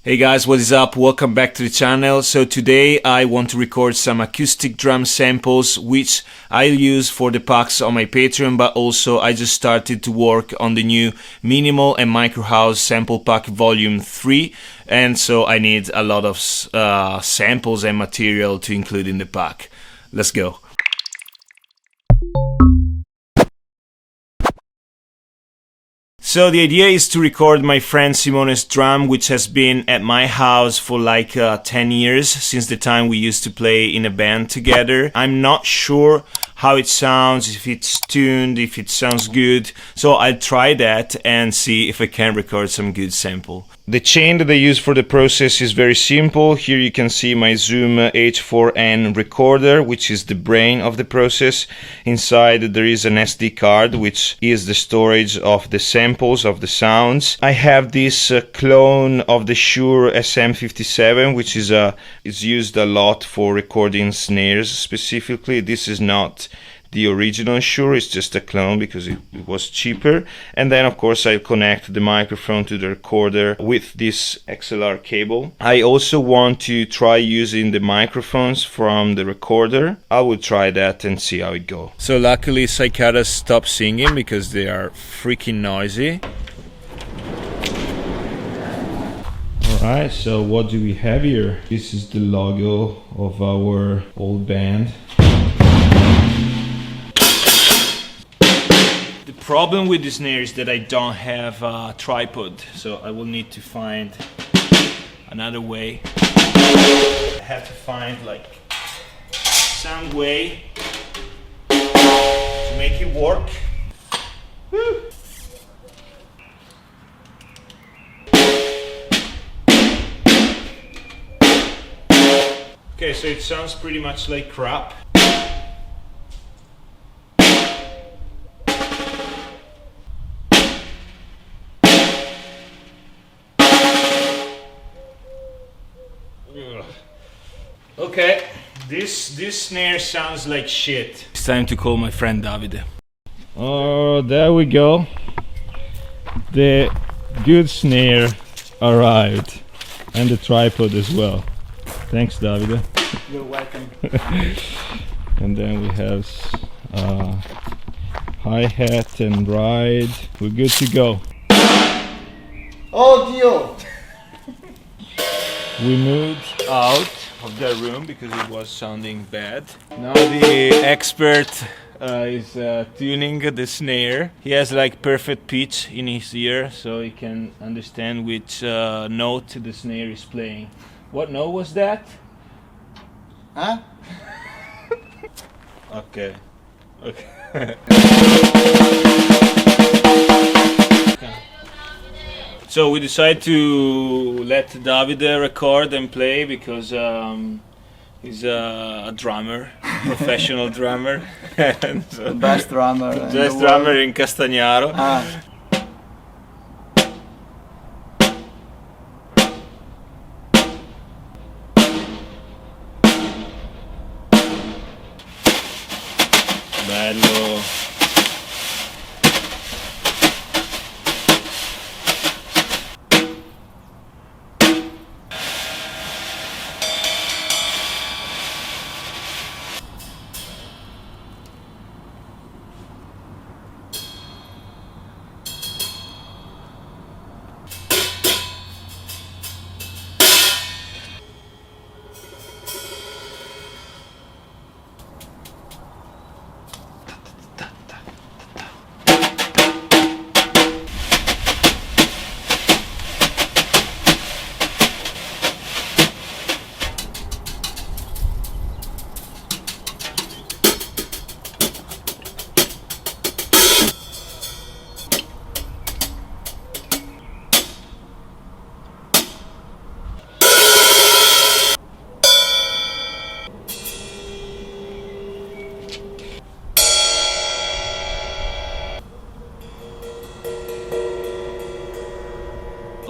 Hey guys, what is up? Welcome back to the channel. So today I want to record some acoustic drum samples which I use for the packs on my Patreon, but also I just started to work on the new Minimal and Micro House Sample Pack Volume 3, and so I need a lot of samples and material to include in the pack. Let's go. So the idea is to record my friend Simone's drum, which has been at my house for like 10 years, since the time we used to play in a band together. I'm not sure how it sounds, if it's tuned, if it sounds good, so I'll try that and see if I can record some good sample. The chain that I use for the process is very simple. Here you can see my Zoom H4n recorder, which is the brain of the process. Inside there is an SD card, which is the storage of the samples of the sounds. I have this clone of the Shure SM57, which is used a lot for recording snares specifically. This is not the original Shure, it's just a clone because it was cheaper. And then of course I connect the microphone to the recorder with this XLR cable. I also want to try using the microphones from the recorder. I will try that and see how it goes. So luckily cicadas stopped singing because they are freaking noisy. Alright, so what do we have here? This is the logo of our old band. The problem with this snare is that I don't have a tripod, so I will need to find another way. I have to find like some way to make it work. Woo. Okay, so it sounds pretty much like crap. Okay, this snare sounds like shit. It's time to call my friend Davide. Oh, there we go. The good snare arrived, and the tripod as well. Thanks, Davide. You're welcome. And then we have hi-hat and ride. We're good to go. Oh Dio! We moved out of the room because it was sounding bad. Now the expert is tuning the snare. He has like perfect pitch in his ear, so he can understand which note the snare is playing. What note was that? Huh? Okay. So we decided to let Davide record and play because he's a drummer, professional drummer. And so The best drummer. best drummer in Castagnaro. Ah. Bello.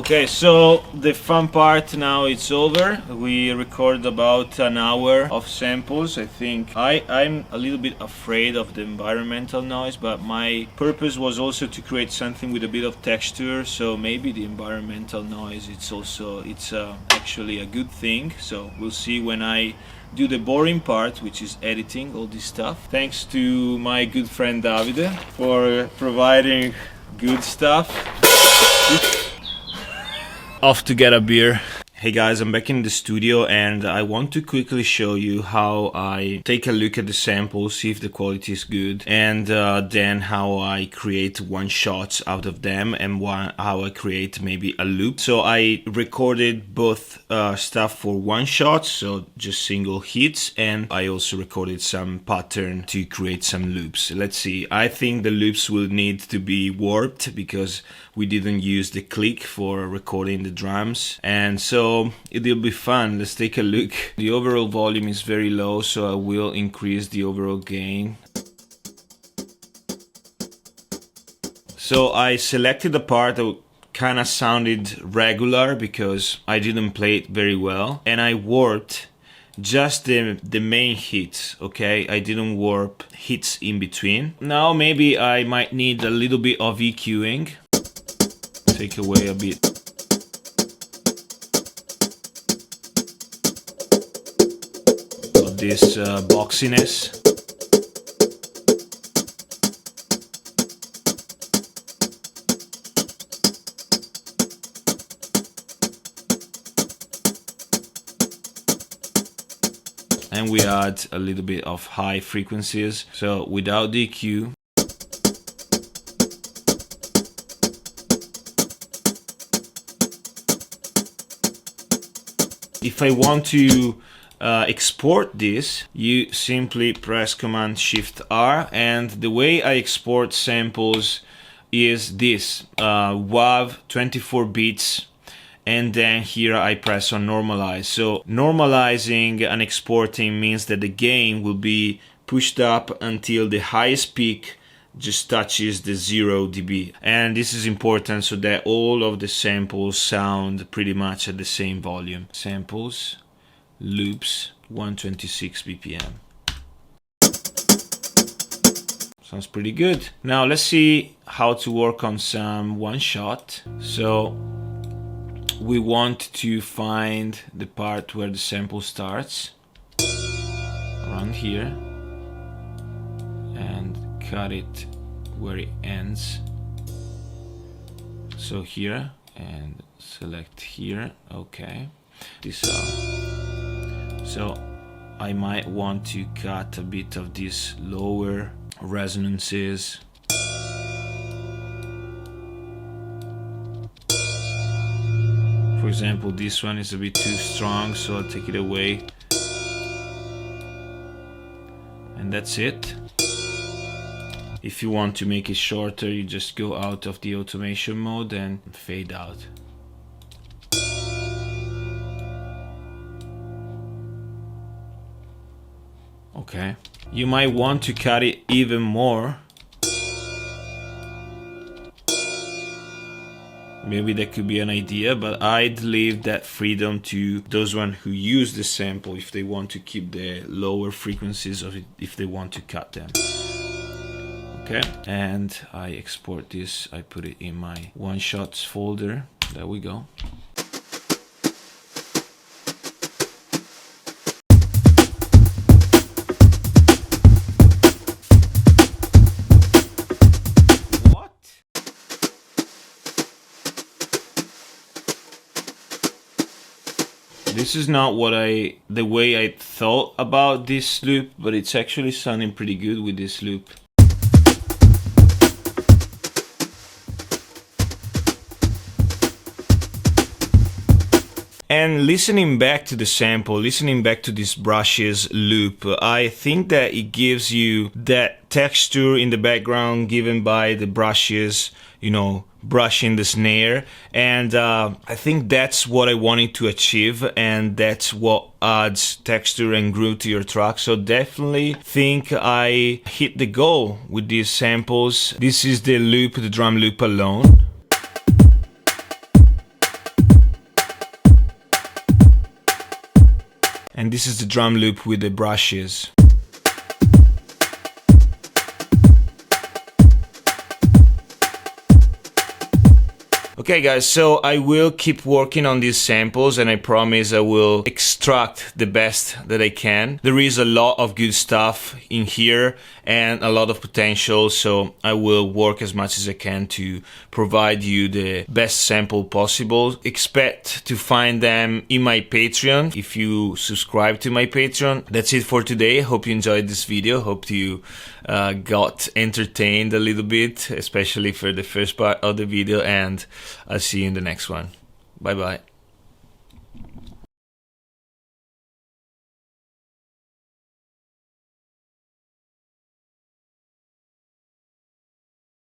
Okay, so the fun part now it's over. We recorded about an hour of samples. I think I'm a little bit afraid of the environmental noise, but my purpose was also to create something with a bit of texture, so maybe the environmental noise it's actually a good thing. So we'll see when I do the boring part, which is editing all this stuff. Thanks to my good friend Davide for providing good stuff. Off to get a beer. Hey guys, I'm back in the studio and I want to quickly show you how I take a look at the samples, see if the quality is good, and then how I create one shots out of them and how I create maybe a loop. So I recorded both stuff for one shot, so just single hits, and I also recorded some pattern to create some loops. Let's see, I think the loops will need to be warped because we didn't use the click for recording the drums, and so it'll be fun. Let's take a look. The overall volume is very low, so I will increase the overall gain. So I selected a part that kind of sounded regular because I didn't play it very well, and I warped just the main hits, okay? I didn't warp hits in between. Now maybe I might need a little bit of EQing. Take away a bit. Of this boxiness. And we add a little bit of high frequencies. So without the EQ. If I want to export this, you simply press Command Shift R, and the way I export samples is this WAV 24 bits, and then here I press on normalize. So normalizing and exporting means that the gain will be pushed up until the highest peak just touches the 0 dB, and this is important so that all of the samples sound pretty much at the same volume. Samples, loops, 126 BPM. Sounds pretty good. Now let's see how to work on some one shot. So we want to find the part where the sample starts, around here, and cut it where it ends. So here, and select here. Okay, this so I might want to cut a bit of these lower resonances. For example, this one is a bit too strong, so I'll take it away, and that's it. If you want to make it shorter, you just go out of the automation mode and fade out. Okay, you might want to cut it even more. Maybe that could be an idea, but I'd leave that freedom to those one who use the sample if they want to keep the lower frequencies of it, if they want to cut them. Okay, and I export this, I put it in my one shots folder. There we go. What? This is not the way I thought about this loop, but it's actually sounding pretty good with this loop. And listening back to the sample, listening back to this brushes loop, I think that it gives you that texture in the background given by the brushes, you know, brushing the snare, and I think that's what I wanted to achieve, and that's what adds texture and groove to your track. So definitely think I hit the goal with these samples. This is the loop, the drum loop alone. And this is the drum loop with the brushes. Okay guys, so I will keep working on these samples and I promise I will extract the best that I can. There is a lot of good stuff in here and a lot of potential, so I will work as much as I can to provide you the best sample possible. Expect to find them in my Patreon if you subscribe to my Patreon. That's it for today. Hope you enjoyed this video. Hope you got entertained a little bit, especially for the first part of the video, and I'll see you in the next one. Bye bye.